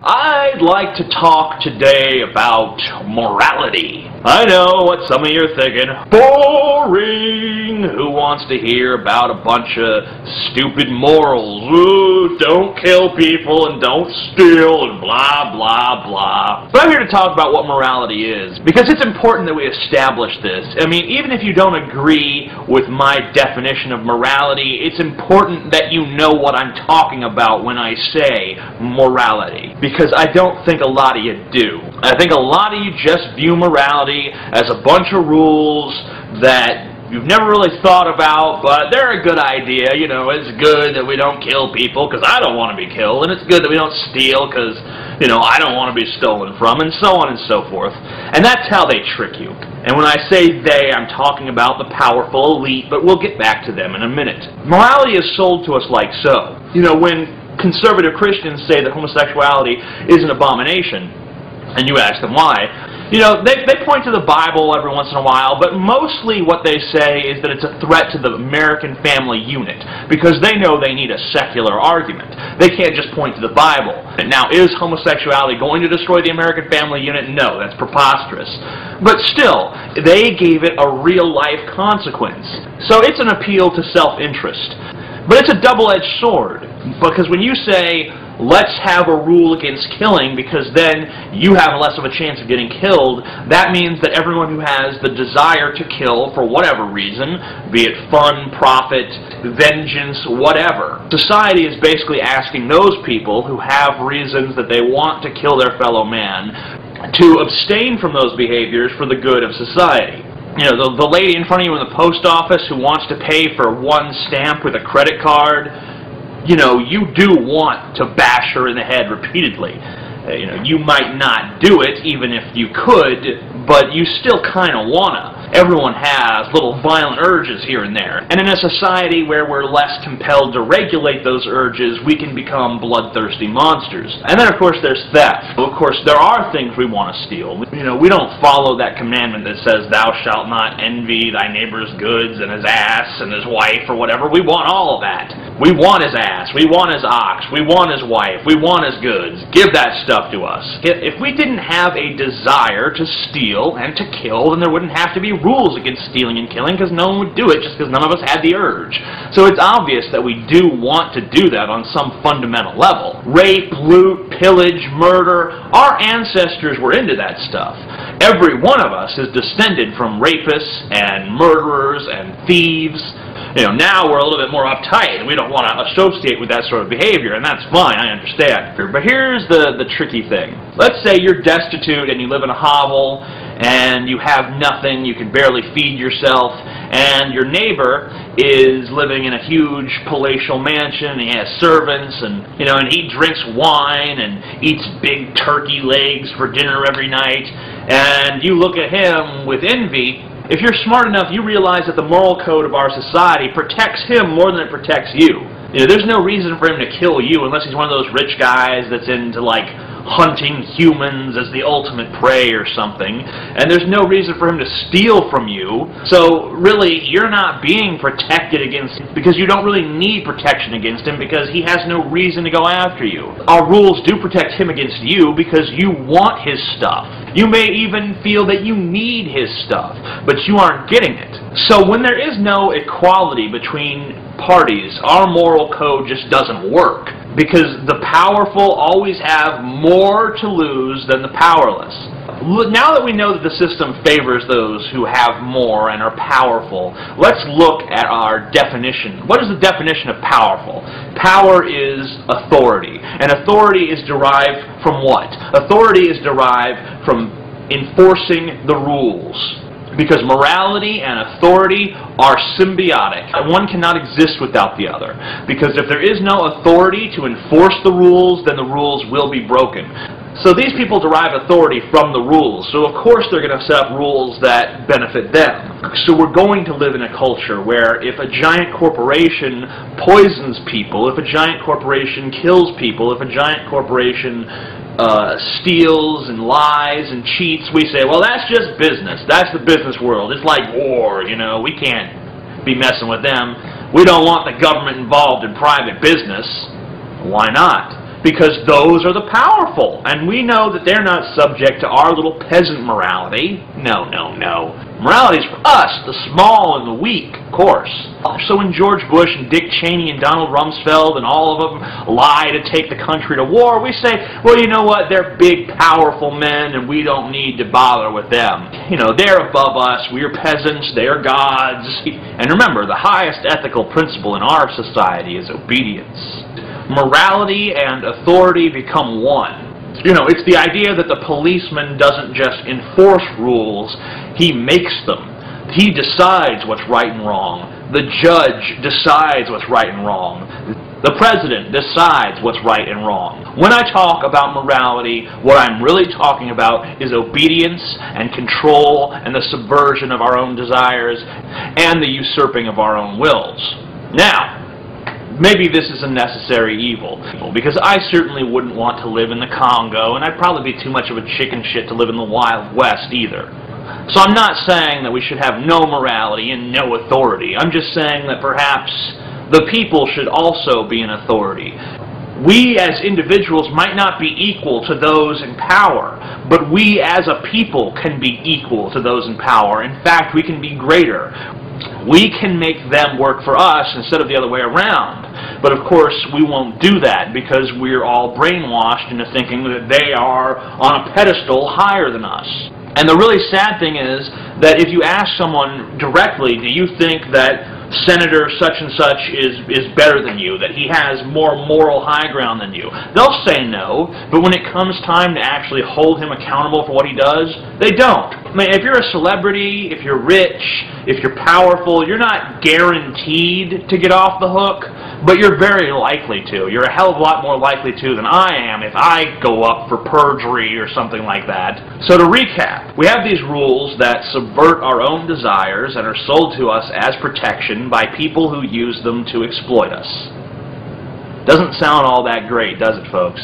I'd like to talk today about morality. I know what some of you are thinking. Boring! Who wants to hear about a bunch of stupid morals? Ooh, don't kill people and don't steal and blah, blah, blah. But I'm here to talk about what morality is, because it's important that we establish this. I mean, even if you don't agree with my definition of morality, it's important that you know what I'm talking about when I say morality. Because I don't think a lot of you do. I think a lot of you just view morality as a bunch of rules that you've never really thought about, but they're a good idea. You know, it's good that we don't kill people because I don't want to be killed, and it's good that we don't steal because, you know, I don't want to be stolen from, and so on and so forth. And that's how they trick you. And when I say they, I'm talking about the powerful elite, but we'll get back to them in a minute. Morality is sold to us like so. You know, when conservative Christians say that homosexuality is an abomination, and you ask them why, you know, they point to the Bible every once in a while, but mostly what they say is that it's a threat to the American family unit, because they know they need a secular argument. They can't just point to the Bible. Now, is homosexuality going to destroy the American family unit? No, that's preposterous. But still, they gave it a real-life consequence. So it's an appeal to self-interest. But it's a double-edged sword, because when you say, let's have a rule against killing because then you have less of a chance of getting killed, that means that everyone who has the desire to kill for whatever reason, be it fun, profit, vengeance, whatever, society is basically asking those people who have reasons that they want to kill their fellow man to abstain from those behaviors for the good of society. You know, the lady in front of you in the post office who wants to pay for one stamp with a credit card, you know, you do want to bash her in the head repeatedly. You know, you might not do it even if you could, but you still kind of wanna. Everyone has little violent urges here and there. And in a society where we're less compelled to regulate those urges, we can become bloodthirsty monsters. And then, of course, there's theft. Of course, there are things we want to steal. You know, we don't follow that commandment that says, thou shalt not envy thy neighbor's goods and his ass and his wife or whatever. We want all of that. We want his ass. We want his ox. We want his wife. We want his goods. Give that stuff to us. If we didn't have a desire to steal and to kill, then there wouldn't have to be rules against stealing and killing, because no one would do it just because none of us had the urge. So it's obvious that we do want to do that on some fundamental level. Rape, loot, pillage, murder, our ancestors were into that stuff. Every one of us is descended from rapists and murderers and thieves. You know, now we're a little bit more uptight and we don't want to associate with that sort of behavior, and that's fine, I understand. But here's the tricky thing. Let's say you're destitute and you live in a hovel and you have nothing, you can barely feed yourself, and your neighbor is living in a huge palatial mansion, and he has servants, and you know, and he drinks wine and eats big turkey legs for dinner every night, and you look at him with envy. If you're smart enough, you realize that the moral code of our society protects him more than it protects you. You know, there's no reason for him to kill you unless he's one of those rich guys that's into, like, hunting humans as the ultimate prey or something, and there's no reason for him to steal from you. So really, you're not being protected against him because you don't really need protection against him, because he has no reason to go after you. Our rules do protect him against you because you want his stuff. You may even feel that you need his stuff, but you aren't getting it. So when there is no equality between parties, our moral code just doesn't work, because the powerful always have more to lose than the powerless. Now that we know that the system favors those who have more and are powerful, let's look at our definition. What is the definition of powerful? Power is authority. And authority is derived from what? Authority is derived from enforcing the rules. Because morality and authority are symbiotic. One cannot exist without the other. Because if there is no authority to enforce the rules, then the rules will be broken. So these people derive authority from the rules. So of course they're going to set up rules that benefit them. So we're going to live in a culture where if a giant corporation poisons people, if a giant corporation kills people, if a giant corporation steals and lies and cheats, we say, well, that's just business. That's the business world. It's like war, you know. We can't be messing with them. We don't want the government involved in private business. Why not? because those are the powerful, and we know that they're not subject to our little peasant morality. No, no, no. Morality is for us, the small and the weak, of course. So when George Bush and Dick Cheney and Donald Rumsfeld and all of them lie to take the country to war, we say, well, you know what, they're big, powerful men, and we don't need to bother with them. You know, they're above us, we're peasants, they're gods. And remember, the highest ethical principle in our society is obedience. Morality and authority become one. You know, it's the idea that the policeman doesn't just enforce rules, he makes them. He decides what's right and wrong. The judge decides what's right and wrong. The president decides what's right and wrong. When I talk about morality, what I'm really talking about is obedience and control and the subversion of our own desires and the usurping of our own wills. Now, maybe this is a necessary evil, because I certainly wouldn't want to live in the Congo, and I'd probably be too much of a chicken shit to live in the Wild West either. So I'm not saying that we should have no morality and no authority. I'm just saying that perhaps the people should also be an authority. We as individuals might not be equal to those in power, but we as a people can be equal to those in power. In fact, we can be greater. We can make them work for us instead of the other way around. But of course, we won't do that because we're all brainwashed into thinking that they are on a pedestal higher than us. And the really sad thing is that if you ask someone directly, do you think that Senator such and such is better than you, that he has more moral high ground than you, they'll say no, but when it comes time to actually hold him accountable for what he does, they don't. I mean, if you're a celebrity, if you're rich, if you're powerful, you're not guaranteed to get off the hook, but you're very likely to. You're a hell of a lot more likely to than I am if I go up for perjury or something like that. So to recap, we have these rules that subvert our own desires and are sold to us as protection by people who use them to exploit us. Doesn't sound all that great, does it, folks?